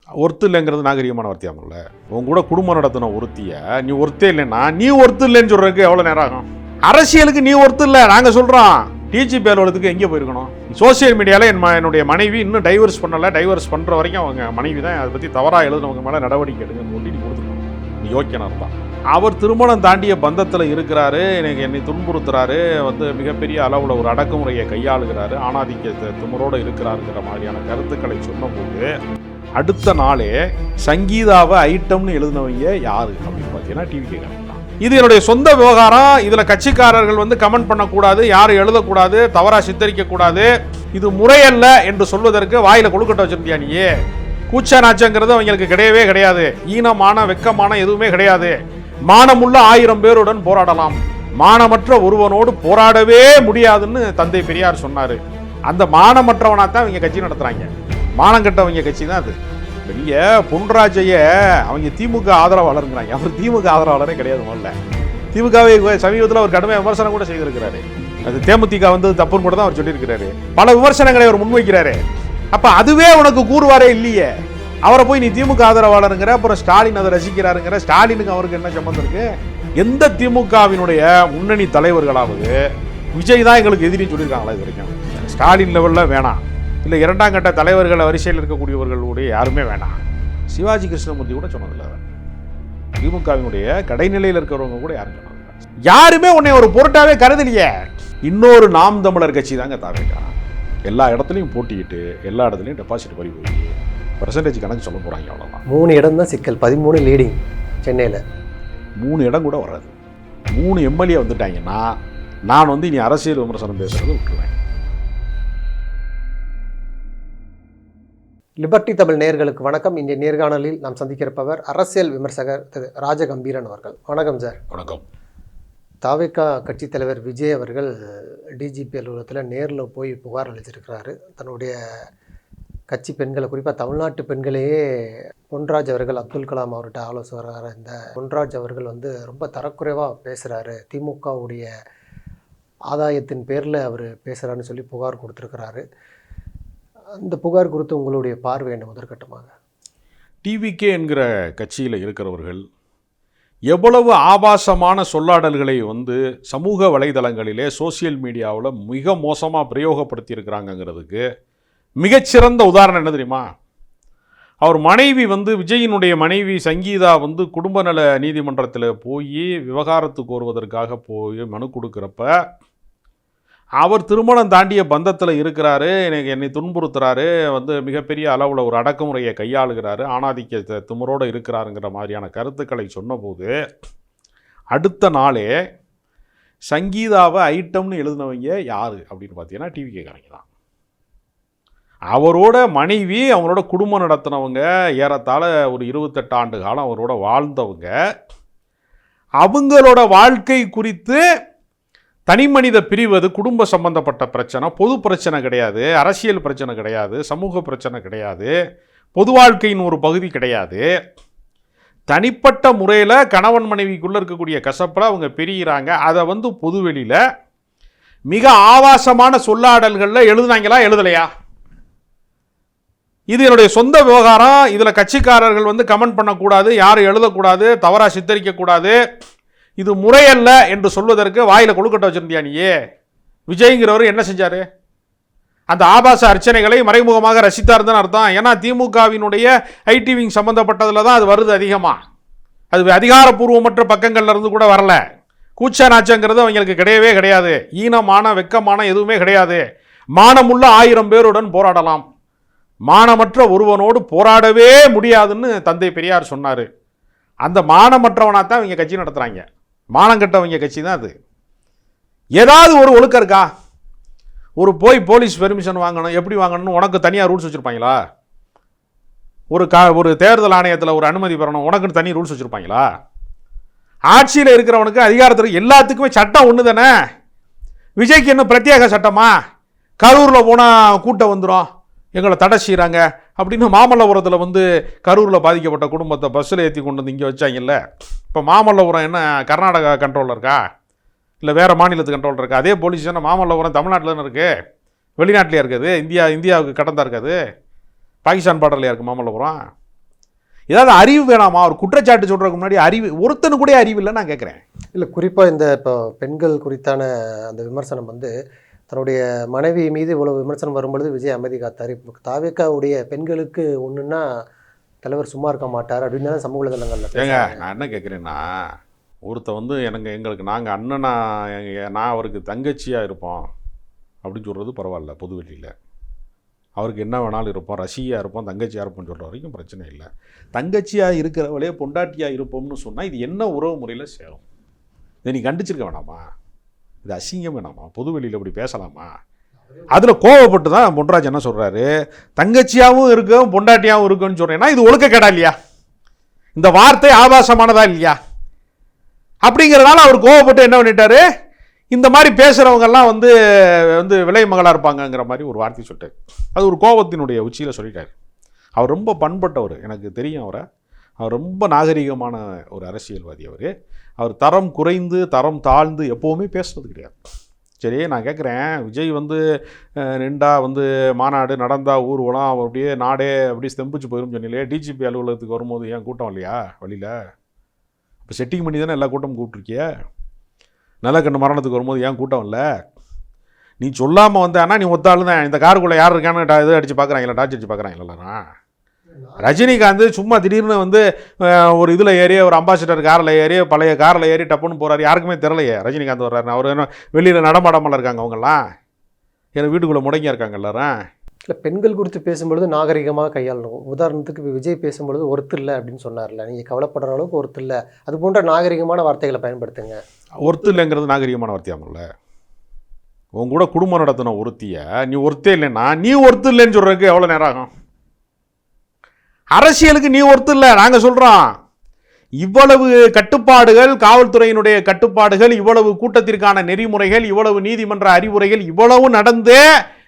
ஒருத்து இல்லைங்கிறது நாகரிகமான வார்த்தையாமல்ல. உன் கூட குடும்பம் நடத்தின ஒருத்திய நீ ஒருத்தே இல்லைன்னா நீ ஒருத்து இல்லைன்னு சொல்றதுக்கு எவ்வளோ நேரம் ஆகும்? அரசியலுக்கு நீ ஒருத்து இல்லை, நாங்கள் சொல்கிறோம். டிஜிபி அலுவலகத்துக்கு எங்கே போயிருக்கணும்? சோசியல் மீடியாவில் என்னுடைய மனைவி இன்னும் டைவர்ஸ் பண்ணலை, டைவர்ஸ் பண்ணுற வரைக்கும் அவங்க மனைவி தான் அதை பற்றி தவறாக எழுதுனவங்க மேலே நடவடிக்கை எடுங்கன்னு சொல்லி நீ கொடுத்துருக்கணும். நீ யோக்கியனாக தான். அவர் திருமணம் தாண்டிய பந்தத்தில் இருக்கிறாரு, என்னை துன்புறுத்துறாரு, மிகப்பெரிய அளவில் ஒரு அடக்குமுறையை கையாளுகிறாரு, ஆணாதிக்க திமிரோடு இருக்கிறாருங்கிற மாதிரியான கருத்துக்களை சொன்னபோது அடுத்த நாளே சங்கீதாவை ஐட்டம்னு எழுதினவங்க யாரு அப்படின்னு பார்த்தீங்கன்னா டிவி கேட்கலாம். இது என்னுடைய சொந்த விவகாரம், இதில் கட்சிக்காரர்கள் கமெண்ட் பண்ணக்கூடாது, யாரும் எழுதக்கூடாது, தவறாக சித்தரிக்கக்கூடாது, இது முறையல்ல என்று சொல்வதற்கு வாயில கொழுக்கட்டை வச்சிருந்தியா நீயே? கூச்ச நாச்சங்கிறது அவங்களுக்கு கிடையவே கிடையாது. ஈனமான வெக்கமான எதுவுமே கிடையாது. மானமுள்ள 1000 பேருடன் போராடலாம், மானமற்ற ஒருவனோடு போராடவே முடியாதுன்னு தந்தை பெரியார் சொன்னாரு. அந்த மானமற்றவனா தான் இவங்க கட்சி நடத்துறாங்க. மானம் கட்டவங்க கட்சி தான் அது. பெரிய பொன்ராஜைய அவங்க திமுக ஆதரவாளருங்கிறாங்க. அவர் திமுக ஆதரவாளரே கிடையாது. முதல்ல திமுகவை சமீபத்தில் அவர் கடுமையாக விமர்சனம் கூட செய்திருக்கிறாரு. அது தேமுதிக தப்புன்னு கூட தான் அவர் சொல்லியிருக்கிறாரு. பல விமர்சனங்களை அவர் முன்வைக்கிறாரு. அப்ப அதுவே உனக்கு கூறுவாரே இல்லையே, அவரை போய் நீ திமுக ஆதரவாளருங்கிற, அப்புறம் ஸ்டாலின் அதை ரசிக்கிறாருங்கிற. ஸ்டாலினுக்கு அவருக்கு என்ன சம்பந்தம் இருக்கு? எந்த திமுகவினுடைய முன்னணி தலைவர்களாவது விஜய் தான் எங்களுக்கு எதிரின்னு சொல்லியிருக்காங்களா இது வரைக்கும்? ஸ்டாலின் லெவலில் வேணாம், இல்லை 2ஆம் கட்ட தலைவர்கள் வரிசையில் இருக்கக்கூடியவர்களுடைய யாருமே வேணாம். சிவாஜி கிருஷ்ணமூர்த்தி கூட சொன்னதில்லை. திமுகவினுடைய கடைநிலையில் இருக்கிறவங்க கூட யாரும் சொன்னதில்லை. யாருமே உன்னை ஒரு பொருட்டாவே கருதலையே. இன்னொரு நாம் தமிழர் கட்சி தாங்க தாவேக்கா. எல்லா இடத்துலையும் போட்டிக்கிட்டு எல்லா இடத்துலையும் டெபாசிட் பறி போய் பெர்சன்டேஜ் கணக்கு சொல்ல போகிறாங்க. அவ்வளோதான். 3 இடம் தான் சிக்கல். 13 லீடிங் சென்னையில். 3 இடம் கூட வராது. 3 எம்எல்ஏ வந்துட்டாங்கன்னா நான் இனி அரசியல் விமர்சனம் பேசுறது விட்டுருவேன். லிபர்டி தமிழ் நேயர்களுக்கு வணக்கம். இன்றைய நேர்காணலில் நாம் சந்திக்கிறப்பவர் அரசியல் விமர்சகர் திரு ராஜகம்பீரன் அவர்கள். வணக்கம் சார். வணக்கம். தாவேகா கட்சித் தலைவர் விஜய் அவர்கள் டிஜிபி அலுவலகத்தில் நேரில் போய் புகார் அளிச்சிருக்கிறாரு. தன்னுடைய கட்சி பெண்களை, குறிப்பாக தமிழ்நாட்டு பெண்களையே பொன்ராஜ் அவர்கள், அப்துல் கலாம் அவர்கிட்ட ஆலோசகராக இந்த பொன்ராஜ் அவர்கள் ரொம்ப தரக்குறைவாக பேசுகிறாரு, திமுகவுடைய ஆதாயத்தின் பேரில் அவர் பேசுகிறாருன்னு சொல்லி புகார் கொடுத்துருக்கிறாரு. அந்த புகார் குறித்து உங்களுடைய பார்வை என்ன? முதற்கட்டமாக டிவிகே என்கிற கட்சியில் இருக்கிறவர்கள் எவ்வளவு ஆபாசமான சொல்லாடல்களை சமூக வலைதளங்களிலே சோசியல் மீடியாவில் மிக மோசமாக பிரயோகப்படுத்தி இருக்கிறாங்கிறதுக்கு மிகச்சிறந்த உதாரணம் என்ன தெரியுமா? அவர் மனைவி விஜயினுடைய மனைவி சங்கீதா குடும்ப நல நீதிமன்றத்தில் போய் விவகாரத்து கோருவதற்காக போய் மனு கொடுக்குறப்ப அவர் திருமணம் தாண்டிய பந்தத்தில் இருக்கிறாரு, என்னை துன்புறுத்துறாரு, மிகப்பெரிய அளவில் ஒரு அடக்குமுறையை கையாளுகிறாரு, ஆணாதிக்க திமிரோடு இருக்கிறாருங்கிற மாதிரியான கருத்துக்களை சொன்னபோது அடுத்த நாளே சங்கீதாவை ஐட்டம்னு எழுதினவங்க யார் அப்படின்னு பார்த்தீங்கன்னா டிவி கேட்குறாங்க தான். அவரோட மனைவி, அவங்களோட குடும்பம் நடத்தினவங்க, ஏறத்தாழ ஒரு 28 ஆண்டு காலம் அவரோட வாழ்ந்தவங்க, அவங்களோட வாழ்க்கை குறித்து தனி மனித பிரிவது குடும்ப சம்பந்தப்பட்ட பிரச்சனை, பொது பிரச்சனை கிடையாது, அரசியல் பிரச்சனை கிடையாது, சமூக பிரச்சனை கிடையாது, பொது வாழ்க்கையின் ஒரு பகுதி கிடையாது. தனிப்பட்ட முறையில் கணவன் மனைவிக்குள்ளே இருக்கக்கூடிய கசப்பில் அவங்க பிரிகிறாங்க. அதை பொதுவெளியில் மிக ஆபாசமான சொல்லாடல்களில் எழுதுனாங்களா எழுதலையா? இது என்னுடைய சொந்த விவகாரம், இதில் கட்சிக்காரர்கள் கமெண்ட் பண்ணக்கூடாது, யாரும் எழுதக்கூடாது, தவறாக சித்தரிக்கக்கூடாது, இது முறையல்ல என்று சொல்வதற்கு வாயில கொழுக்கட்டை வச்சிருந்தியா நீயே? விஜய்ங்கிறவர் என்ன செஞ்சாரு? அந்த ஆபாச அர்ச்சனைகளை மறைமுகமாக ரசித்தார் தான் அர்த்தம். ஏன்னா திமுகவினுடைய ஐடி விங் சம்பந்தப்பட்டதில் தான் அது வருது அதிகமாக. அது அதிகாரப்பூர்வமற்ற பக்கங்கள்ல இருந்து கூட வரல. கூச்ச நாச்சங்கிறது அவங்களுக்கு கிடையவே கிடையாது. ஈனமான வெக்கமான எதுவுமே கிடையாது. மானமுள்ள 1000 பேருடன் போராடலாம், மானமற்ற ஒருவனோடு போராடவே முடியாதுன்னு தந்தை பெரியார் சொன்னார். அந்த மானமற்றவனா தான் இவங்க கட்சி நடத்துகிறாங்க. மானம் கட்டவங்க கட்சி தான் அது. ஏதாவது ஒரு ஒழுக்கம் இருக்கா? ஒரு போலீஸ் பெர்மிஷன் வாங்கணும், எப்படி வாங்கணும்னு உனக்கு தனியாக ரூல்ஸ் வச்சுருப்பாங்களா? ஒரு தேர்தல் ஆணையத்தில் ஒரு அனுமதி பெறணும், உனக்குன்னு தனி ரூல்ஸ் வச்சுருப்பாங்களா? ஆட்சியில் இருக்கிறவனுக்கு அதிகாரத்தில் எல்லாத்துக்குமே சட்டம் ஒன்று தானே. விஜய்க்கு என்ன பிரத்யேக சட்டமா? கரூரில் போனால் கூட்டம் வந்துடும், எங்களை தடை செய்கிறாங்க அப்படின்னு மாமல்லபுரத்தில் கரூரில் பாதிக்கப்பட்ட குடும்பத்தை பஸ்ஸில் ஏற்றி கொண்டு இங்கே வச்சாங்கல்ல. இப்போ மாமல்லபுரம் என்ன கர்நாடகா கண்ட்ரோலில் இருக்கா, இல்லை வேறு மாநிலத்து கண்ட்ரோலில் இருக்கா? அதே போலீஸ் தானே மாமல்லபுரம் தமிழ்நாட்டில் தானே இருக்குது, வெளிநாட்டிலே இருக்குது. இந்தியாவுக்கு கடந்தா இருக்காது, பாகிஸ்தான் பார்டர்லையா இருக்குது மாமல்லபுரம். ஏதாவது அறிவு வேணாமா? ஒரு குற்றச்சாட்டு சொல்கிறதுக்கு முன்னாடி அறிவு, ஒருத்தனு கூட அறிவு இல்லை நான் கேட்குறேன். இல்லை, குறிப்பாக இந்த இப்போ பெண்கள் குறித்தான அந்த விமர்சனம் வந்து தன்னுடைய மனைவி மீது இவ்வளவு விமர்சனம் வரும்பொழுது விஜய் அமைதி காத்தார். இப்போ தாவேக்காவுடைய பெண்களுக்கு ஒன்றுன்னா தலைவர் சும்மா இருக்க மாட்டார் அப்படின்னு தான் சமூக வலைதளங்களில் ஏங்க நான் என்ன கேட்குறேன்னா, ஒருத்த வந்து எங்களுக்கு நாங்கள் அண்ணனா, நான் அவருக்கு தங்கச்சியாக இருப்போம் அப்படின்னு சொல்கிறது பரவாயில்ல. பொதுவெளியில் அவருக்கு என்ன வேணாலும் இருப்போம், ரசியாக இருப்போம், தங்கச்சியாக இருப்போம்னு சொல்கிற வரைக்கும் பிரச்சனை இல்லை. தங்கச்சியாக இருக்கிறவளே பொண்டாட்டியாக இருப்போம்னு சொன்னால் இது என்ன உறவு முறையில் சேரும்? இதை நீ கண்டிச்சிருக்க வேணாமா? இது அசிங்கம் வேணாமா? பொதுவெளியில் இப்படி பேசலாமா? அதில் கோவப்பட்டு தான் பொன்ராஜ் என்ன சொல்கிறாரு, தங்கச்சியாகவும் இருக்கும் பொண்டாட்டியாகவும் இருக்குன்னு சொல்கிறேன்னா இது ஒழுக்கக்கேடா இல்லையா? இந்த வார்த்தை ஆபாசமானதா இல்லையா? அப்படிங்கிறதுனால அவர் கோவப்பட்டு என்ன பண்ணிட்டாரு, இந்த மாதிரி பேசுகிறவங்கெல்லாம் வந்து வந்து விலை மகளாக இருப்பாங்கங்கிற மாதிரி ஒரு வார்த்தை சொல்லிட்டார். அது ஒரு கோபத்தினுடைய உச்சியில் சொல்லிட்டார். அவர் ரொம்ப பண்பட்டவர், எனக்கு தெரியும் அவரை. அவர் ரொம்ப நாகரிகமான ஒரு அரசியல்வாதி. அவர் தரம் குறைந்து தரம் தாழ்ந்து எப்போவுமே பேசுறது கிடையாது. சரி, நான் கேட்குறேன், விஜய் வந்து ரெண்டா வந்து மாநாடு நடந்தா ஊர்வலம் அப்படியே நாடே அப்படியே ஸ்தம்பிச்சு போயிடும் சொன்னீங்களே, டிஜிபி அலுவலகத்துக்கு வரும்போது ஏன் கூட்டம் இல்லையா வழியில்? இப்போ செட்டிங் பண்ணி தானே எல்லா கூட்டமும் கூப்பிட்ருக்கிய. நல்லக்கண்ணு மரணத்துக்கு வரும்போது ஏன் கூட்டம் இல்லை? நீ சொல்லாமல் வந்தானா நீ ஒத்தாள் தான். இந்த காருக்குள்ளே யார் இருக்கான்னு இது அடித்து பார்க்குறாங்களா, டார்ச் அடித்து பார்க்குறாங்களா எல்லாரும்? ரஜினிகாந்த் சும்மா திடீர்னு வந்து ஒரு இதில் ஏறி, ஒரு அம்பாசிடர் காரில் ஏறி, பழைய காரில் ஏறி டப்புன்னு போகிறாரு. யாருக்குமே தெரிலையே ரஜினிகாந்த் வர்றாரு. அவர் என்ன வெளியில் நடமாடாமல் இருக்காங்க அவங்கெல்லாம்? ஏன்னா வீட்டுக்குள்ளே முடங்கியா இருக்காங்க எல்லாரும். இல்லை, பெண்கள் குறித்து பேசும்பொழுது நாகரிகமாக கையாளணும். உதாரணத்துக்கு விஜய் பேசும்பொழுது ஒருத்தர் இல்லை அப்படின்னு சொன்னார்ல, நீங்கள் கவலைப்படுற அளவுக்கு ஒருத்தர் இல்லை, அது போன்ற நாகரிகமான வார்த்தைகளை பயன்படுத்துங்க. ஒருத்தர் இல்லைங்கிறது நாகரிகமான வார்த்தையாமல்ல. உன் கூட குடும்பம் நடத்தின ஒருத்திய நீ ஒருத்தே இல்லைன்னா நீ ஒருத்தர் இல்லைன்னு சொல்கிறதுக்கு எவ்வளோ நேரம் ஆகும்? அரசியலுக்கு நீ ஒருத்தர் இல்லை நாங்கள் சொல்கிறோம். இவ்வளவு கட்டுப்பாடுகள், காவல்துறையினுடைய கட்டுப்பாடுகள், இவ்வளவு கூட்டத்திற்கான நெறிமுறைகள், இவ்வளவு நீதிமன்ற அறிவுரைகள், இவ்வளவு நடந்து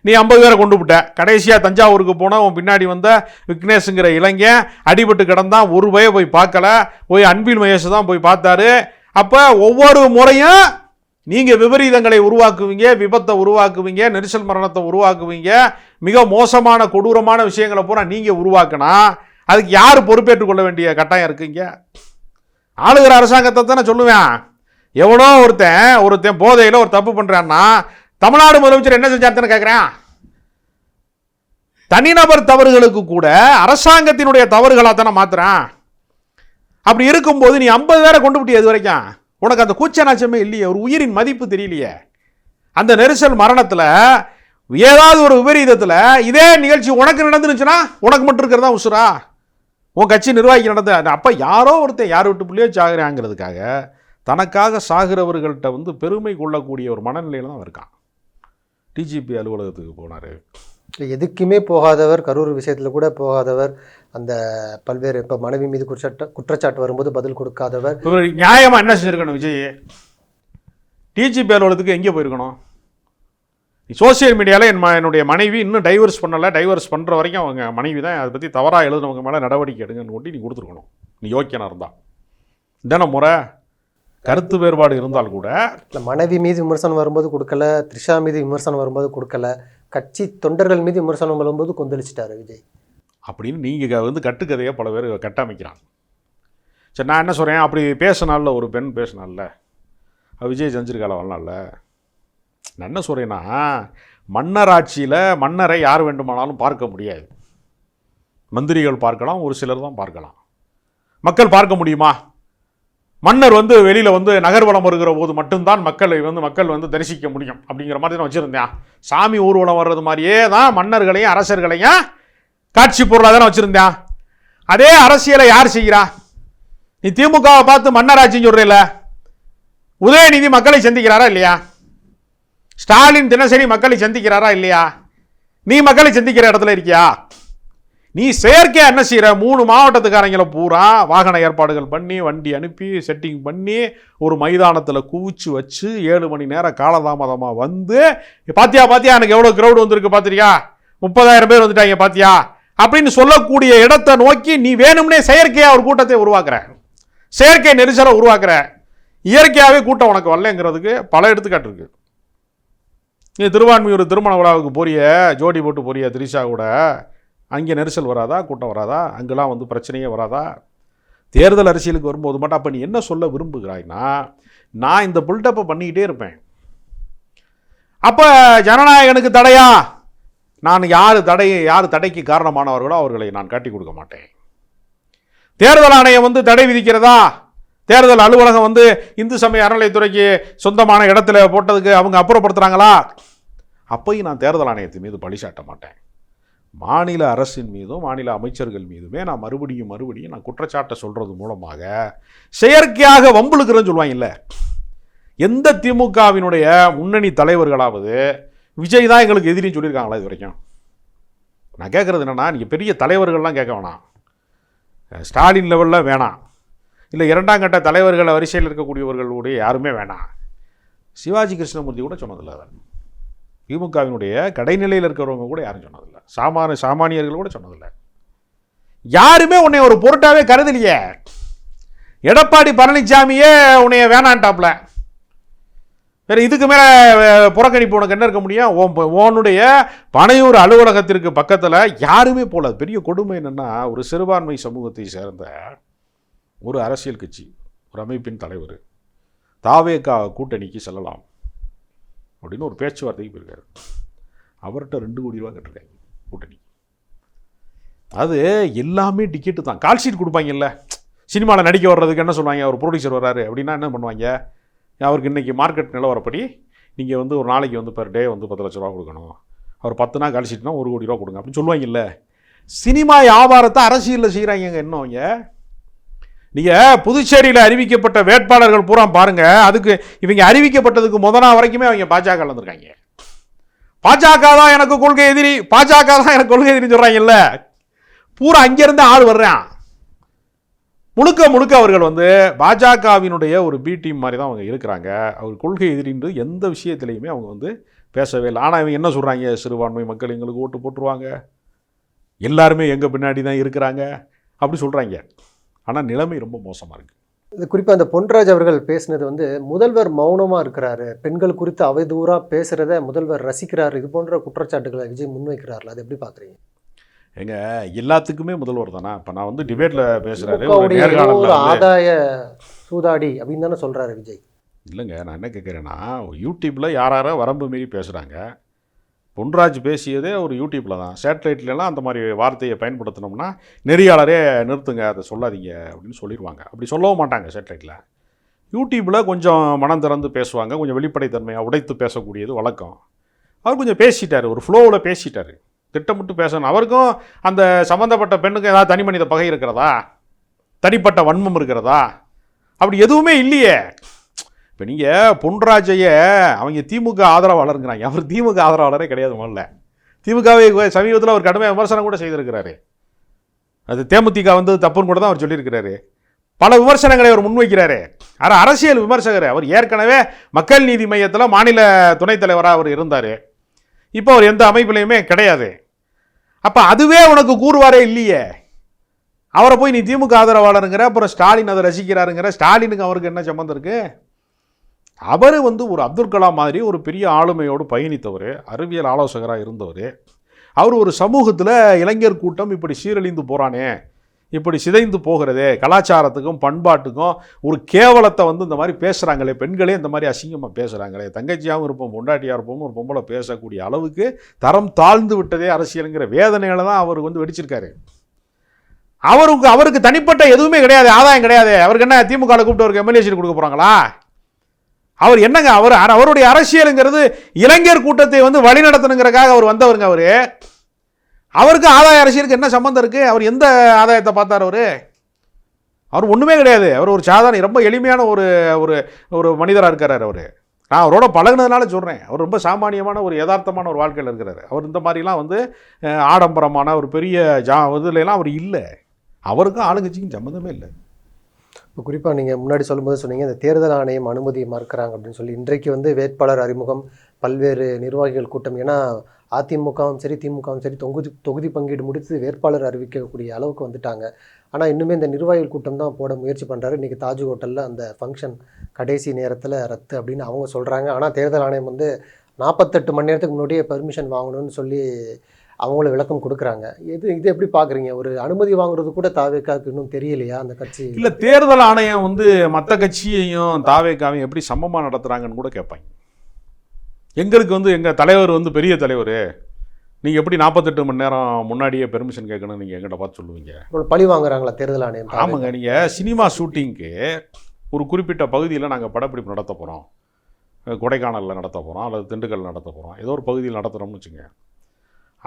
நீ 50 பேரை கொண்டு விட்ட. கடைசியாக தஞ்சாவூருக்கு போனால் உன் பின்னாடி வந்த விக்னேஷுங்கிற இளைஞன் அடிபட்டு கிடந்தான். ஒரு பய போய் பார்க்கல, போய் அன்பில் மகேஷ் தான் போய் பார்த்தாரு. அப்போ ஒவ்வொரு முறையும் நீங்கள் விபரீதங்களை உருவாக்குவீங்க, விபத்தை உருவாக்குவீங்க, நெரிசல் மரணத்தை உருவாக்குவீங்க, மிக மோசமான கொடூரமான விஷயங்களை பூரா நீங்கள் உருவாக்கினா அதுக்கு யார் பொறுப்பேற்றுக் கொள்ள வேண்டிய கட்டாயம் இருக்குங்க? ஆளுகிற அரசாங்கத்தை தானே சொல்லுவேன். எவனோ ஒருத்தன் போதையில் ஒரு தப்பு பண்ணுறான்னா தமிழ்நாடு முதலமைச்சர் என்ன செஞ்சாருன்னு கேட்குறேன். தனிநபர் தவறுகளுக்கு கூட அரசாங்கத்தினுடைய தவறுகளாக தானே மாத்துறான். அப்படி இருக்கும்போது நீ 50 பேரை கொண்டு விட்டிய இது வரைக்கும். உனக்கு அந்த கூச்சநாச்சமே இல்லையே, ஒரு உயிரின் மதிப்பு தெரியலையே. அந்த நெரிசல் மரணத்தில் ஏதாவது ஒரு விபரீதத்தில் இதே நிகழ்ச்சி உனக்கு நடந்துருச்சுன்னா உனக்கு மட்டும் இருக்கிறதா உசுரா? உன் கட்சி நிர்வாகி நடந்த அப்போ யாரோ ஒருத்தன் யார் விட்டு பிள்ளையோ சாகுறாங்கிறதுக்காக தனக்காக சாகிறவர்கள்ட்ட வந்து பெருமை கொள்ளக்கூடிய ஒரு மனநிலையில் தான் இருக்கான். டிஜிபி அலுவலகத்துக்கு போனார். எதுக்குமே போகாதவர், கரூர் விஷயத்தில் கூட போகாதவர், அந்த பல்வேறு இப்போ மனைவி மீது குற்றச்சாட்டு வரும்போது பதில் கொடுக்காதவர். நியாயமாக என்ன செஞ்சுருக்கணும் விஜய்? டிஜிபி அலுவலகத்துக்கு எங்கே போயிருக்கணும்? சோசியல் மீடியாவில் என்னுடைய மனைவி இன்னும் டைவர்ஸ் பண்ணலை, டைவர்ஸ் பண்ணுற வரைக்கும் அவங்க மனைவி தான், அதை பற்றி தவறாக எழுதுனவங்க மேலே நடவடிக்கை எடுங்கன்னு கொண்டு நீ கொடுத்துருக்கணும். நீ யோக்கியனாக இருந்தால் இதான முறை. கருத்து வேறுபாடு இருந்தால் கூட இல்லை, மனைவி மீது விமர்சனம் வரும்போது கொடுக்கல, த்ரிஷா மீது விமர்சனம் வரும்போது கொடுக்கல, கட்சி தொண்டர்கள் மீது விமர்சனம் வரும்போது கொந்தளிச்சிட்டாரு விஜய் அப்படின்னு நீங்கள் வந்து கட்டுக்கதையை பல பேர் கட்டமைக்கிறாங்க. சரி, நான் என்ன சொல்கிறேன், அப்படி பேசினால ஒரு பெண் பேசினால விஜய் செஞ்சிருக்கால வரலாம்ல. நான் என்ன சொல்கிறேன்னா, மன்னர் ஆட்சியில் மன்னரை யார் வேண்டுமானாலும் பார்க்க முடியாது. மந்திரிகள் பார்க்கலாம், ஒரு சிலர் தான் பார்க்கலாம். மக்கள் பார்க்க முடியுமா? மன்னர் வந்து வெளியில் வந்து நகர்வலம் வருகிற போது மட்டும்தான் மக்கள் வந்து தரிசிக்க முடியும் அப்படிங்கிற மாதிரி தான் வச்சுருந்தேன். சாமி ஊர்வலம் வர்றது மாதிரியே தான் மன்னர்களையும் அரசர்களையும் காட்சி பொருளாக தானே வச்சுருந்தேன். அதே அரசியலை யார் செய்கிறா? நீ திமுகவை பார்த்து மன்னராட்சின்னு சொல்கிறீல்ல, உதயநிதி மக்களை சந்திக்கிறாரா இல்லையா? ஸ்டாலின் தினசரி மக்களை சந்திக்கிறாரா இல்லையா? நீ மக்களை சந்திக்கிற இடத்துல இருக்கியா? நீ செயற்கையாக என்ன செய்கிற? 3 மாவட்டத்துக்காரங்களை பூரா வாகன ஏற்பாடுகள் பண்ணி, வண்டி அனுப்பி, செட்டிங் பண்ணி, ஒரு மைதானத்தில் குவிச்சு வச்சு 7 மணி நேரம் காலதாமதமாக வந்து, பாத்தியா எனக்கு எவ்வளோ க்ரௌடு வந்திருக்கு பார்த்துருக்கியா, 30,000 பேர் வந்துட்டாங்க பாத்தியா அப்படின்னு சொல்லக்கூடிய இடத்தை நோக்கி நீ வேணும்னே செயற்கையாக ஒரு கூட்டத்தை உருவாக்குற, செயற்கை நெரிசலை உருவாக்குற. இயற்கையாகவே கூட்டம் உனக்கு வரலங்கிறதுக்கு பல எடுத்துக்காட்டு இருக்கு. நீ திருவான்மியூர் திருமண விழாவுக்கு போறிய, ஜோடி போட்டு போறிய த்ரிஷா கூட, அங்கே நெரிசல் வராதா, கூட்டம் வராதா, அங்கெல்லாம் வந்து பிரச்சனையே வராதா? தேர்தல் அரசியலுக்கு வரும்போது மட்டும் அப்போ நீ என்ன சொல்ல விரும்புகிறாய்னா, நான் இந்த பில்டப்பை பண்ணிக்கிட்டே இருப்பேன். அப்போ ஜனநாயகனுக்கு தடையா? நான் யார் தடைக்கு காரணமானவர்களோ அவர்களை நான் காட்டி கொடுக்க மாட்டேன். தேர்தல் ஆணையம் வந்து தடை விதிக்கிறதா? தேர்தல் அலுவலகம் வந்து இந்து சமய அறநிலையத்துறைக்கு சொந்தமான இடத்துல போட்டதுக்கு அவங்க அப்புறப்படுத்துகிறாங்களா? அப்பையும் நான் தேர்தல் ஆணையத்தின் மீது பழி சாட்ட மாட்டேன். மாநில அரசின் மீதும் மாநில அமைச்சர்கள் மீதுமே நான் மறுபடியும் நான் குற்றச்சாட்டை சொல்கிறது மூலமாக செயற்கையாக வம்புழுக்கிறேன்னு சொல்லுவாங்க. இல்லை, எந்த திமுகவினுடைய முன்னணி தலைவர்களாவது விஜய் தான் எங்களுக்கு எதிரின்னு சொல்லியிருக்காங்களா இது வரைக்கும்? நான் கேட்குறது என்னென்னா, நீங்கள் பெரிய தலைவர்கள்லாம் கேட்க வேணாம், ஸ்டாலின் லெவலில் வேணாம், இல்லை இரண்டாம் கட்ட தலைவர்கள் வரிசையில் இருக்கக்கூடியவர்களுடைய யாருமே வேணாம். சிவாஜி கிருஷ்ணமூர்த்தி கூட சொன்னதில்லை. அவர் திமுகவினுடைய கடைநிலையில் இருக்கிறவங்க கூட யாரும் சொன்னதில்லை. சாமானியர்கள் கூட சொன்னதில்லை. யாருமே உன்னை ஒரு பொருட்டாவே கருதலையே. எடப்பாடி பழனிசாமியே உன்னைய வேணான்டாப்ல. வேற இதுக்கு மேலே புறக்கணிப்பு உனக்கு என்ன இருக்க முடியும்? உன்னுடைய பனையூர் அலுவலகத்திற்கு பக்கத்தில் யாருமே போல. பெரிய கொடுமை என்னென்னா, ஒரு சிறுபான்மை சமூகத்தை சேர்ந்த ஒரு அரசியல் கட்சி, ஒரு அமைப்பின் தலைவர் தாவேகா கூட்டணிக்கு செல்லலாம் அப்படின்னு ஒரு பேச்சுவார்த்தைக்கு போயிருக்காரு. அவர்கிட்ட 2 கோடி ரூபா கட்டிருக்காங்க கூட்டணி. அது எல்லாமே டிக்கெட்டு தான். கால் ஷீட் கொடுப்பாங்கல்ல, சினிமாவில் நடிக்க வர்றதுக்கு என்ன சொல்லுவாங்க, ஒரு ப்ரொடியூசர் வர்றாரு அப்படின்னா என்ன பண்ணுவாங்க, அவருக்கு இன்றைக்கி மார்க்கெட் நிலவரப்படி நீங்கள் வந்து ஒரு நாளைக்கு வந்து பெர் டே வந்து 10 லட்ச ரூபா கொடுக்கணும், அவர் 10 நாள் கால் ஷீட்னா 1 கோடி ரூபா கொடுங்க அப்படின்னு சொல்லுவாங்கல்ல. சினிமா வியாபாரத்தை அரசியலில் செய்கிறாங்க. என்ன அவங்க, நீங்கள் புதுச்சேரியில் அறிவிக்கப்பட்ட வேட்பாளர்கள் பூரா பாருங்கள், அதுக்கு இவங்க அறிவிக்கப்பட்டதுக்கு நாள் வரைக்குமே அவங்க பாஜக கலந்துருக்காங்க. பாஜக தான் எனக்கு கொள்கை எதிரி, பாஜக தான் எனக்கு கொள்கை எதிரின்னு சொல்கிறாங்கல்ல. பூரா அங்கேருந்து ஆள் வர்றான். முழுக்க அவர்கள் வந்து பாஜகவினுடைய ஒரு பி டீம் மாதிரி தான் அவங்க இருக்கிறாங்க. அவர் கொள்கை எதிரின்று எந்த விஷயத்துலையுமே அவங்க வந்து பேசவே இல்லை. ஆனால் இவங்க என்ன சொல்கிறாங்க, சிறுபான்மை மக்கள் எங்களுக்கு ஓட்டு போட்டுருவாங்க, எல்லாருமே எங்கள் பின்னாடி தான் இருக்கிறாங்க அப்படி சொல்கிறாங்க. ஆனால் நிலைமை ரொம்ப மோசமாக இருக்குது. இது குறிப்பாக அந்த பொன்ராஜ் அவர்கள் பேசினது வந்து, முதல்வர் மௌனமாக இருக்கிறாரு, பெண்கள் குறித்து அவதூறாக பேசுகிறத முதல்வர் ரசிக்கிறாரு, இது போன்ற குற்றச்சாட்டுகளை விஜய் முன்வைக்கிறார்கள். அது எப்படி பார்க்குறீங்க? எங்க எல்லாத்துக்குமே முதல்வர் தானே. இப்போ நான் வந்து டிபேட்டில் பேசுகிறாரு, ஒரு ஆதாய சூதாடி அப்படின்னு தானே சொல்கிறாரு விஜய். இல்லைங்க, நான் என்ன கேட்குறேன்னா, யூடியூப்பில் யாரார வரம்பு மீறி பேசுகிறாங்க. பொன்ராஜ் பேசியதே ஒரு யூடியூப்பில் தான். சேட்டலைட்லாம் அந்த மாதிரி வார்த்தையை பயன்படுத்தினோம்னா நெறியாளரே நிறுத்துங்க, அதை சொல்லாதீங்க அப்படின்னு சொல்லிடுவாங்க. அப்படி சொல்லவும் மாட்டாங்க சேட்டலைட்டில். யூடியூப்பில் கொஞ்சம் மனம் திறந்து பேசுவாங்க, கொஞ்சம் வெளிப்படைத்தன்மையாக உடைத்து பேசக்கூடியது வழக்கம். அவர் கொஞ்சம் பேசிட்டார், ஒரு ஃப்ளோவில் பேசிட்டார், திட்டமிட்டு பேசணும். அவருக்கும் அந்த சம்மந்தப்பட்ட பெண்ணுக்கும் ஏதாவது தனி மனித பகை இருக்கிறதா, தனிப்பட்ட வன்மம் இருக்கிறதா? அப்படி எதுவுமே இல்லையே. இப்போ நீங்கள் பொன்ராஜையை அவங்க திமுக ஆதரவாளருங்கிறாங்க. அவர் திமுக ஆதரவாளரே கிடையாது. முதல்ல திமுகவை சமீபத்தில் அவர் கடுமையாக விமர்சனம் கூட செய்திருக்கிறாரு. அது தேமுதிக வந்து தப்புன்னு கூட தான் அவர் சொல்லியிருக்கிறாரு. பல விமர்சனங்களை அவர் முன்வைக்கிறாரு. ஆனால் அரசியல் விமர்சகர். அவர் ஏற்கனவே மக்கள் நீதி மையத்தில் மாநில துணைத் தலைவராக அவர் இருந்தார். இப்போ அவர் எந்த அமைப்பிலையுமே கிடையாது. அப்போ அதுவே உனக்கு கூறுவாரே இல்லையே. அவரை போய் நீ திமுக ஆதரவாளருங்கிற, அப்புறம் ஸ்டாலின் அதை ரசிக்கிறாருங்கிற. ஸ்டாலினுக்கு அவருக்கு என்ன சம்பந்தம் இருக்குது? அவர் வந்து ஒரு அப்துல் கலாம் மாதிரி ஒரு பெரிய ஆளுமையோடு பயணித்தவர், அறிவியல் ஆலோசகராக இருந்தவர். அவர் ஒரு சமூகத்தில் இளைஞர் கூட்டம் இப்படி சீரழிந்து போகிறானே, இப்படி சிதைந்து போகிறதே, கலாச்சாரத்துக்கும் பண்பாட்டுக்கும் ஒரு கேவலத்தை வந்து இந்த மாதிரி பேசுகிறாங்களே, பெண்களே இந்த மாதிரி அசிங்கமாக பேசுகிறாங்களே, தங்கச்சியாகவும் இருப்போம் பொண்டாட்டியாக இருப்போம் ஒரு பொம்பளை பேசக்கூடிய அளவுக்கு தரம் தாழ்ந்து விட்டதே அரசியலுங்கிற வேதனையில் தான் அவர் வந்து வெடிச்சிருக்காரு. அவருக்கு தனிப்பட்ட எதுவுமே கிடையாது, ஆதாயம் கிடையாது. அவருக்கு என்ன திமுகவில் கூப்பிட்டு அவருக்கு எம்எல்ஏ சீட் கொடுக்க போகிறாங்களா? அவர் என்னங்க, அவருடைய அரசியலுங்கிறது இளைஞர் கூட்டத்தை வந்து வழிநடத்தணுங்கிறக்காக அவர் வந்தவருங்க. அவருக்கு ஆதாய அரசியலுக்கு என்ன சம்பந்தம் இருக்குது? அவர் எந்த ஆதாயத்தை பார்த்தார்? அவர் ஒன்றுமே கிடையாது. அவர் ஒரு சாதாரண ரொம்ப எளிமையான ஒரு ஒரு மனிதராக இருக்கிறார். நான் அவரோட பழகினதுனால சொல்கிறேன். அவர் ரொம்ப சாமானியமான ஒரு யதார்த்தமான ஒரு வாழ்க்கையில் இருக்கிறார். அவர் இந்த மாதிரிலாம் வந்து ஆடம்பரமான ஒரு பெரிய இதுலாம் அவர் இல்லை. அவருக்கும் ஆளுங்கட்சிக்கும் சம்மந்தமே இல்லை. இப்போ குறிப்பாக நீங்கள் முன்னாடி சொல்லும்போது சொன்னீங்க, இந்த தேர்தல் ஆணையம் அனுமதி மறுக்கிறாங்க அப்படின்னு சொல்லி. இன்றைக்கு வந்து வேட்பாளர் அறிமுகம், பல்வேறு நிர்வாகிகள் கூட்டம். ஏன்னா அதிமுகவும் சரி திமுகவும் சரி தொகுதி பங்கீடு முடித்து வேட்பாளர் அறிவிக்கக்கூடிய அளவுக்கு வந்துட்டாங்க. ஆனால் இன்னுமே இந்த நிர்வாகிகள் கூட்டம் தான் போட முயற்சி பண்ணுறாரு. இன்றைக்கி தாஜ் ஹோட்டலில் அந்த ஃபங்க்ஷன் கடைசி நேரத்தில் ரத்து அப்படின்னு அவங்க சொல்கிறாங்க. ஆனால் தேர்தல் ஆணையம் வந்து 48 மணி நேரத்துக்கு முன்னாடியே பெர்மிஷன் வாங்கணும்னு சொல்லி அவங்களும் விளக்கம் கொடுக்குறாங்க. இது எப்படி பார்க்குறீங்க? ஒரு அனுமதி வாங்குறது கூட தாவேக்காவுக்கு இன்னும் தெரியலையா அந்த கட்சி? இல்லை, தேர்தல் ஆணையம் வந்து மற்ற கட்சியையும் தாவேக்காவையும் எப்படி சமமாக நடத்துகிறாங்கன்னு கூட கேட்பாங்க. எங்களுக்கு வந்து எங்கள் தலைவர் வந்து பெரிய தலைவர், நீங்கள் எப்படி 48 மணி நேரம் முன்னாடியே பெர்மிஷன் கேட்கணும்னு நீங்கள் எங்கிட்ட பார்த்து சொல்லுவீங்க? பழி வாங்குறாங்களா தேர்தல் ஆணையம்? ஆமாங்க, நீங்கள் சினிமா ஷூட்டிங்க்கு ஒரு குறிப்பிட்ட பகுதியில் நாங்கள் படப்பிடிப்பு நடத்த போகிறோம், கொடைக்கானலில் நடத்த போகிறோம் அல்லது திண்டுக்கல் நடத்த போகிறோம், ஏதோ ஒரு பகுதியில் நடத்துகிறோம்னு வச்சுங்க.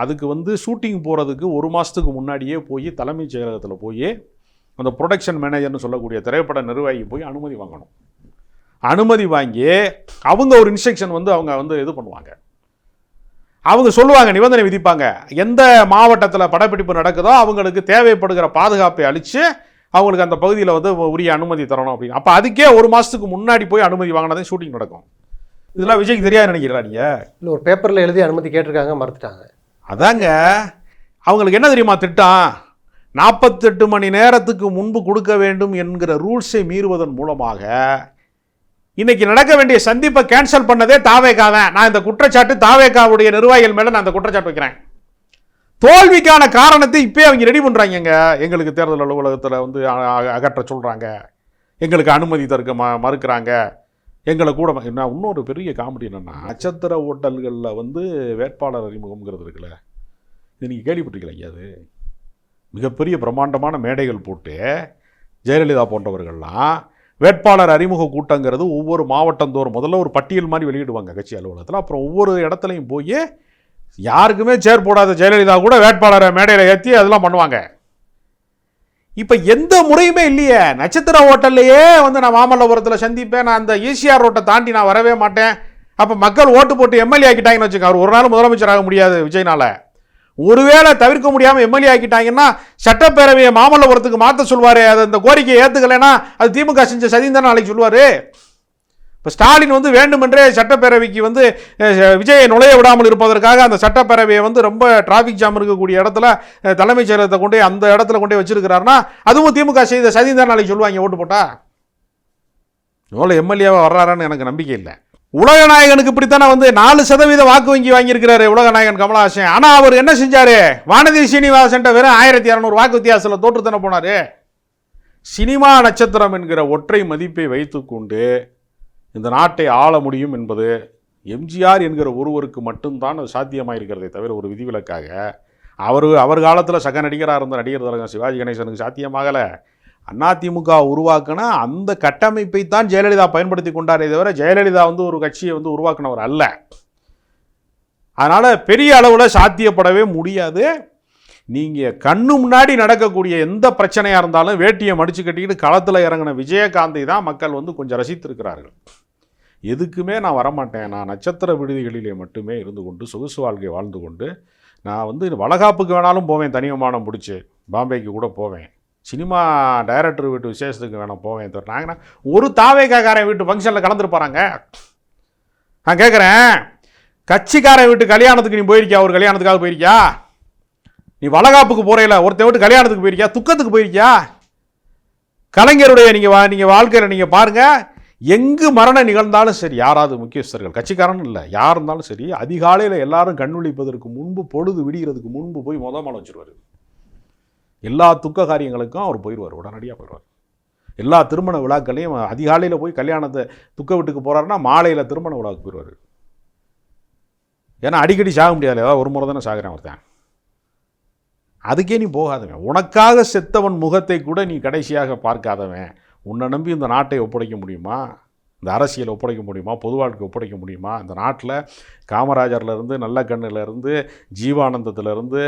அதுக்கு வந்து ஷூட்டிங் போகிறதுக்கு 1 மாதத்துக்கு முன்னாடியே போய் தலைமைச் செயலகத்தில் போய் அந்த ப்ரொடக்ஷன் மேனேஜர்னு சொல்லக்கூடிய திரைப்பட நிர்வாகி போய் அனுமதி வாங்கணும். அனுமதி வாங்கி அவங்க ஒரு இன்ஸ்ட்ரக்ஷன் வந்து அவங்க வந்து இது பண்ணுவாங்க. அவங்க சொல்லுவாங்க, நிபந்தனை விதிப்பாங்க. எந்த மாவட்டத்தில் படப்பிடிப்பு நடக்குதோ அவங்களுக்கு தேவைப்படுகிற பாதுகாப்பை அளித்து அவங்களுக்கு அந்த பகுதியில் வந்து உரிய அனுமதி தரணும் அப்படின்னு. அப்போ அதுக்கே 1 மாதத்துக்கு முன்னாடி போய் அனுமதி வாங்கினதே ஷூட்டிங் நடக்கும். இதெல்லாம் விஜய்க்கு தெரியாது நினைக்கிறா நீங்கள்? இல்லை, ஒரு பேப்பரில் எழுதி அனுமதி கேட்டிருக்காங்க, மறுத்துட்டாங்க. அதாங்க, அவங்களுக்கு என்ன தெரியுமா திட்டம்? 48 மணி நேரத்துக்கு முன்பு கொடுக்க வேண்டும் என்கிற ரூல்ஸை மீறுவதன் மூலமாக இன்னைக்கு நடக்க வேண்டிய சந்திப்பை கேன்சல் பண்ணதே தாவேக்காவன். நான் இந்த குற்றச்சாட்டு தாவேக்காவுடைய நிர்வாகிகள் மேலே நான் இந்த குற்றச்சாட்டு வைக்கிறேன். தோல்விக்கான காரணத்தை இப்போ அவங்க ரெடி பண்ணுறாங்க. எங்களுக்கு தேர்தல் அலுவலகத்தில் வந்து அகற்ற சொல்கிறாங்க, எங்களுக்கு அனுமதி தருக்க மறுக்கிறாங்க, எங்களை கூட. நான் இன்னொரு பெரிய காமெடி என்னென்னா, நட்சத்திர ஓட்டல்களில் வந்து வேட்பாளர் அறிமுகம்ங்கிறது இருக்குல்ல, இது நீங்கள் கேள்விப்பட்டிருக்கீங்களா? அது மிகப்பெரிய பிரம்மாண்டமான மேடைகள் போட்டு ஜெயலலிதா போன்றவர்கள்லாம் வேட்பாளர் அறிமுக கூட்டங்கிறது ஒவ்வொரு மாவட்டந்தோறும் முதல்ல ஒரு பட்டியல் மாதிரி வெளியிடுவாங்க கட்சி அலுவலகத்தில். அப்புறம் ஒவ்வொரு இடத்துலையும் போய் யாருக்குமே சேர் போடாத ஜெயலலிதா கூட வேட்பாளரை மேடையில் ஏற்றி அதெல்லாம் பண்ணுவாங்க. இப்போ எந்த முறையுமே இல்லையே. நட்சத்திர ஹோட்டல்லையே வந்து நான் மாமல்லபுரத்தில் சந்திப்பேன், நான் அந்த ஈசிஆர் ரோட்டை தாண்டி நான் வரவே மாட்டேன். அப்போ மக்கள் ஓட்டு போட்டு எம்எல்ஏ ஆக்கிட்டாங்கன்னு வச்சுக்க, அவர் ஒரு நாள் முதலமைச்சர் ஆக முடியாது விஜய்னால. ஒருவேளை தவிர்க்க முடியாமல் எம்எல்ஏ ஆக்கிட்டாங்கன்னா சட்டப்பேரவையை மாமல்லபுரத்துக்கு மாற்ற சொல்வார். அது அந்த கோரிக்கையை ஏற்றுக்கலைன்னா அது திமுக செஞ்ச சதின்னு தானே நாளைக்கு சொல்லுவார். இப்போ ஸ்டாலின் வந்து வேண்டுமென்றே சட்டப்பேரவைக்கு வந்து விஜயை நுழைய விடாமல் இருப்பதற்காக அந்த சட்டப்பேரவையை வந்து ரொம்ப டிராஃபிக் ஜாம் இருக்கக்கூடிய இடத்துல தலைமைச் செயலகத்தை கொண்டு அந்த இடத்துல கொண்டு வச்சிருக்கிறாருன்னா அதுவும் திமுக செய்த சதி தான் நாளைக்கு சொல்லுவாங்க ஓட்டு போட்டா. எவ்வளோ எம்எல்ஏவாக வர்றாரான்னு எனக்கு நம்பிக்கை இல்லை. உலகநாயகனுக்கு இப்படித்தானே வந்து 4% வாக்கு வங்கி வாங்கியிருக்கிறாரு உலகநாயகன் கமலஹாசன். ஆனால் அவர் என்ன செஞ்சாரு? வானதி சீனிவாசன் வெறும் 1200 வாக்கு வித்தியாசத்தில் தோற்றுத்தானே போனார். சினிமா நட்சத்திரம் என்கிற ஒற்றை மதிப்பை வைத்துக்கொண்டு இந்த நாட்டை ஆள முடியும் என்பது எம்ஜிஆர் என்கிற ஒருவருக்கு மட்டும்தான் அது சாத்தியமாயிருக்கிறதே தவிர ஒரு விதிவிலக்காக அவர் காலத்தில் சக நடிகராக இருந்த நடிகர் தலைவர் சிவாஜி கணேசனுக்கு சாத்தியமாகலை. அதிமுக உருவாக்கின அந்த கட்டமைப்பை தான் ஜெயலலிதா பயன்படுத்தி கொண்டாரே தவிர ஜெயலலிதா வந்து ஒரு கட்சியை வந்து உருவாக்கினவர் அல்ல. அதனால் பெரிய அளவில் சாத்தியப்படவே முடியாது. நீங்கள் கண்ணு முன்னாடி நடக்கக்கூடிய எந்த பிரச்சனையாக இருந்தாலும் வேட்டியை மடித்து கட்டிக்கிட்டு களத்தில் இறங்கின விஜயகாந்தை தான் மக்கள் வந்து கொஞ்சம் ரசித்திருக்கிறார்கள். எதுக்குமே நான் வரமாட்டேன், நான் நட்சத்திர விடுதிகளிலே மட்டுமே இருந்து கொண்டு சொகுசு வாழ்க்கை வாழ்ந்து கொண்டு நான் வந்து வளகாப்புக்கு வேணாலும் போவேன், தனி விமானம் பிடிச்சி பாம்பேக்கு கூட போவேன், சினிமா டைரக்டர் வீட்டு விசேஷத்துக்கு வேணால் போவேன். நாங்கன்னா ஒரு தாவேக்காரன் வீட்டு ஃபங்க்ஷனில் கலந்துருப்பாங்க. நான் கேட்குறேன், கட்சிக்காரன் வீட்டு கல்யாணத்துக்கு நீ போயிருக்கியா? ஒரு கல்யாணத்துக்காக போயிருக்கியா? நீ வளகாப்புக்கு போறையில ஒருத்தன் வீட்டு கல்யாணத்துக்கு போயிருக்கியா? துக்கத்துக்கு போயிருக்கியா? கலைஞருடைய நீங்கள் வாழ்க்கையில் நீங்கள் பாருங்கள், எங்கு மரணம் நிகழ்ந்தாலும் சரி, யாராவது முக்கியஸ்தர்கள் கட்சிக்காரன் இல்லை யார் இருந்தாலும் சரி, அதிகாலையில் எல்லாரும் கண்விழிப்பதற்கு முன்பு பொழுது விடிகிறதுக்கு முன்பு போய் மாலை வச்சுருவார். எல்லா துக்க காரியங்களுக்கும் அவர் போயிடுவார், உடனடியாக போயிடுவார். எல்லா திருமண விழாக்களையும் அதிகாலையில் போய் கல்யாணத்தை துக்க வீட்டுக்கு போகிறாருன்னா மாலையில் திருமண விழாவுக்கு போயிடுவார். ஏன்னா அடிக்கடி சாக முடியாது, ஏதாவது ஒரு முறை தானே சாகிறேன் ஒருத்தன். அதுக்கே நீ போகாதவன், உனக்காக செத்தவன் முகத்தை கூட நீ கடைசியாக பார்க்காதவன் உன்னை நம்பி இந்த நாட்டை ஒப்படைக்க முடியுமா? இந்த அரசியலை ஒப்படைக்க முடியுமா? பொது வாழ்க்கை ஒப்படைக்க முடியுமா? இந்த நாட்டில் காமராஜர்லேருந்து நல்லக்கண்ணிலேருந்து ஜீவானந்தத்திலேருந்து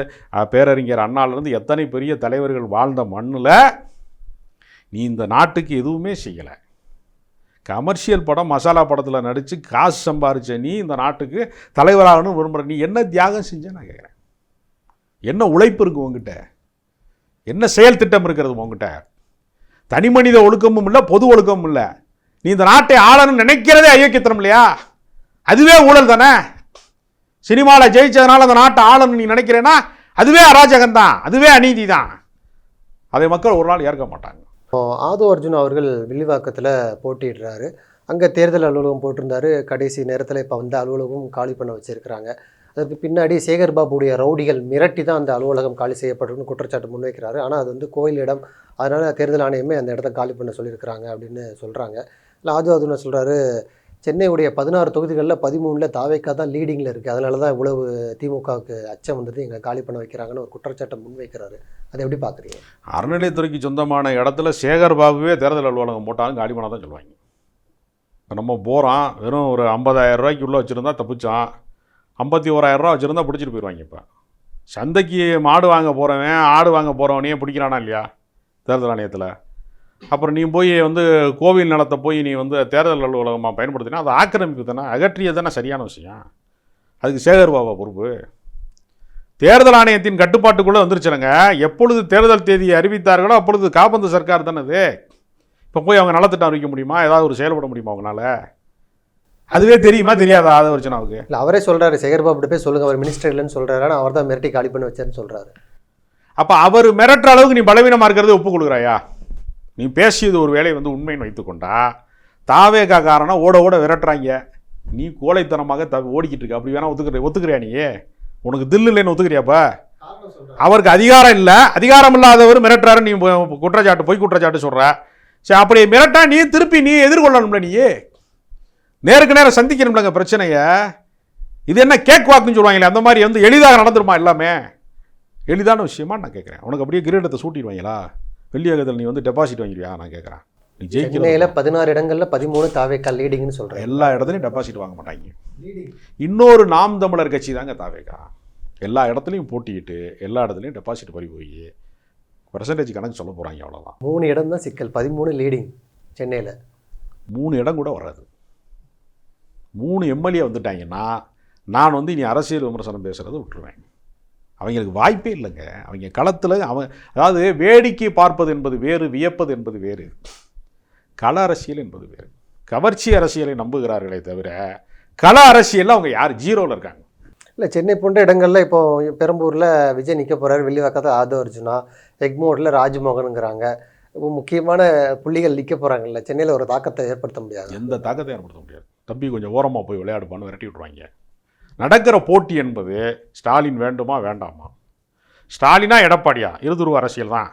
பேரறிஞர் அண்ணாலேருந்து எத்தனை பெரிய தலைவர்கள் வாழ்ந்த மண்ணில் நீ இந்த நாட்டுக்கு எதுவுமே செய்யலை. கமர்ஷியல் படம் மசாலா படத்தில் நடித்து காசு சம்பாரிச்ச நீ இந்த நாட்டுக்கு தலைவராகணும்னு விரும்புகிற. நீ என்ன தியாகம் செஞ்ச நான் கேட்குறேன். என்ன உழைப்பு இருக்குது உங்ககிட்ட? என்ன செயல் திட்டம் இருக்கிறது உங்ககிட்ட? தனி மனித ஒழுக்கமும் இல்லை, பொது ஒழுக்கமும் இல்லை. நீ இந்த நாட்டை ஆளணும்னு நினைக்கிறதே அயோக்கியத்தனம் இல்லையா? அதுவே ஊழல் தானே. சினிமாவில் ஜெயிச்சதுனால அந்த நாட்டை ஆளணும்னு நீ நினைக்கிறேன்னா அதுவே அராஜகம் தான், அதுவே அநீதி தான். அதை மக்கள் ஒரு நாள் ஏற்க மாட்டாங்க. ஆதவ அர்ஜுன் அவர்கள் வில்லிவாக்கத்தில் போட்டிடுறாரு. அங்கே தேர்தல் அலுவலகம் போட்டிருந்தாரு. கடைசி நேரத்தில் இப்போ வந்து அலுவலகம் காலி பண்ண வச்சுருக்கிறாங்க. அதற்கு பின்னாடி சேகர் பாபுடைய ரவுடிகள் மிரட்டி தான் அந்த அலுவலகம் காலி செய்யப்பட்டிருக்குன்னு குற்றச்சாட்டு முன்வைக்கிறாரு. ஆனால் அது வந்து கோயில் இடம், அதனால் தேர்தல் ஆணையமே அந்த இடத்த காலி பண்ண சொல்லியிருக்கிறாங்க அப்படின்னு சொல்கிறாங்க. இல்லை ஆஜாதுன்னா சொல்கிறாரு, சென்னையுடைய 16 தொகுதிகளில் 13 தாவேக்கா தான் லீடிங்கில் இருக்குது, அதனால தான் இவ்வளவு திமுகவுக்கு அச்சம் வந்தது, எங்களை காலி பண்ண வைக்கிறாங்கன்னு ஒரு குற்றச்சாட்டை முன்வைக்கிறாரு. அதை எப்படி பார்க்குறீங்க? அறநிலையத்துறைக்கு சொந்தமான இடத்துல சேகர் பாபுவே தேர்தல் அலுவலகம் போட்டாலும் காலி பண்ண தான் சொல்லுவாங்க. இப்போ நம்ம போகிறோம், வெறும் ஒரு 50,000 ரூபாய்க்கு உள்ளே வச்சுருந்தா தப்பிச்சான், 51,000 ரூபா வச்சுருந்தா பிடிச்சிட்டு போயிடுவாங்க. இப்போ சந்தைக்கு மாடு வாங்க போகிறவன் ஆடு வாங்க போகிறவனையே பிடிக்கிறானா இல்லையா தேர்தல் ஆணையத்தில்? அப்புறம் நீ போய் வந்து கோவில் நிலத்தை போய் நீ வந்து தேர்தல் அலுவலகமாக பயன்படுத்தினா அது ஆக்கிரமிப்பு தானே, அகற்றியது தானே சரியான விஷயம். அதுக்கு சேகர் பாபா பொறுப்பு? தேர்தல் ஆணையத்தின் கட்டுப்பாட்டுக்குள்ளே வந்துருச்சுருங்க. எப்பொழுது தேர்தல் தேதியை அறிவித்தார்களோ அப்பொழுது காபந்து சர்க்கார் தானே அது. இப்போ போய் அவங்க நலத்திட்டம் அறிவிக்க முடியுமா, ஏதாவது ஒரு செயல்பட முடியுமா அவங்களால? அதுவே தெரியுமா தெரியாதா ஆதவர்ஜனாவுக்கு? இல்லை அவரே சொல்கிறாரு, சேகர் பாபுட்ட போய் சொல்லுங்கள், அவர் மினிஸ்டர் இல்லைன்னு சொல்கிறாரு, ஆனால் அவர் தான் மிரட்டி காலி பண்ணி வச்சாருன்னு சொல்கிறாரு. அப்போ அவர் மிரட்டுற அளவுக்கு நீ பலவீனமாக இருக்கிறது ஒப்புக் கொடுக்குறாயா? நீ பேசியது ஒரு வேலை வந்து உண்மைன்னு வைத்துக்கொண்டா தாவேகா காரணம் ஓட ஓட விரட்டுறாங்க, நீ கோழைத்தனமாக ஓடிக்கிட்டு இருக்க, அப்படி வேணா ஒத்துக்கிறியா? நீ உனக்கு தில்லு இல்லைன்னு ஒத்துக்கிறியாப்பா? அவருக்கு அதிகாரம் இல்லை, அதிகாரம் இல்லாதவர் மிரட்டுறாரு, நீ குற்றச்சாட்டு பொய் குற்றச்சாட்டு சொல்கிற. சரி, அப்படி மிரட்டா நீ திருப்பி நீ எதிர்கொள்ளணும்ல, நீ நேருக்கு நேரம் சந்திக்கணும்லங்க பிரச்சனையை. இது என்ன கேக் வாக்குன்னு சொல்லுவாங்களே, அந்த மாதிரி வந்து எளிதாக நடந்துருமா? எல்லாமே எளிதான விஷயமா நான் கேட்குறேன். உனக்கு அப்படியே கிரீடத்தை சூட்டிடுவாங்களா? வெள்ளியகத்தில் நீ வந்து டெபாசிட் வாங்கிடுவியா? நான் கேட்குறேன். நீ சென்னையில் 16 இடங்களில் 13 தாவேக்கா லீடிங்னு சொல்கிறேன். எல்லா இடத்துலையும் டெபாசிட் வாங்க மாட்டாங்க. இன்னொரு நாம் தமிழர் கட்சி தாங்க தாவேக்கா. எல்லா இடத்துலையும் போட்டிக்கிட்டு எல்லா இடத்துலையும் டெபாசிட் பறி போய் பர்சன்டேஜ் கணக்கு சொல்ல போகிறாங்க, அவ்வளோதான். 3 இடம் தான் சிக்கல், 13 லீடிங் சென்னையில். 3 இடம் கூட வராது. 3 எம்எல்ஏ வந்துட்டாங்கன்னா நான் வந்து இனி அரசியல் விமர்சனம் பேசுகிறத விட்டுருவேன். அவங்களுக்கு வாய்ப்பே இல்லைங்க. அவங்க களத்தில் அதாவது வேடிக்கை பார்ப்பது என்பது வேறு, வியப்பது என்பது வேறு, கள அரசியல் என்பது வேறு. கவர்ச்சி அரசியலை நம்புகிறார்களே தவிர கள அரசியலில் அவங்க யார் ஜீரோவில் இருக்காங்க. இல்லை சென்னை போன்ற இடங்களில் இப்போ பெரம்பூரில் விஜய் நிற்க போகிறாரு, வெள்ளிவாக்கத்தில் ஆதவர்ஜுனா, எக்மோரில் ராஜ்மோகனுங்கிறாங்க. இப்போ முக்கியமான புள்ளிகள் நிற்க போகிறாங்கல்ல, சென்னையில் ஒரு தாக்கத்தை ஏற்படுத்த முடியாது. எந்த தாக்கத்தை ஏற்படுத்த முடியாது. தம்பி கொஞ்சம் ஓரமாக போய் விளையாடுப்பான்னு விரட்டி விட்ருவாங்க. நடக்கிற போட்டி என்பது ஸ்டாலின் வேண்டுமா வேண்டாமா, ஸ்டாலினா எடப்பாடியா, இருதுருவ அரசியல் தான்.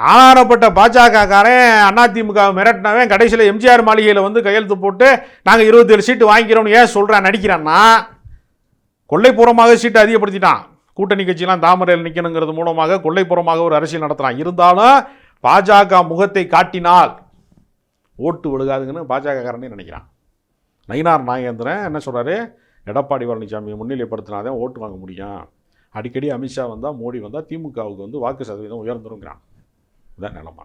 ஆனாரப்பட்ட பாஜகக்காரன் அதிமுக மிரட்டினவன் கடைசியில் எம்ஜிஆர் மாளிகையில் வந்து கையெழுத்து போட்டு நாங்கள் 27 சீட்டு வாங்கிக்கிறோம்னு ஏன் சொல்கிறான் நடிக்கிறான்னா, கொள்ளைப்புறமாக சீட்டை அதிகப்படுத்திட்டான். கூட்டணி கட்சியெலாம் தாமரையில் நிற்கணுங்கிறது மூலமாக கொள்ளைப்புறமாக ஒரு அரசியல் நடத்துகிறான். இருந்தாலும் பாஜக முகத்தை காட்டினால் ஓட்டு விழுகாதுங்கன்னு பாஜகக்காரனே நினைக்கிறான். நயினார் நாகேந்திரன் என்ன சொல்கிறாரு, எடப்பாடி பழனிசாமியை முன்னிலைப்படுத்தினாதான் ஓட்டு வாங்க முடியும், அடிக்கடி அமித்ஷா வந்தால் மோடி வந்தால் திமுகவுக்கு வந்து வாக்கு சதவீதம் உயர்ந்துருங்கிறான். இதுதான் நிலமா.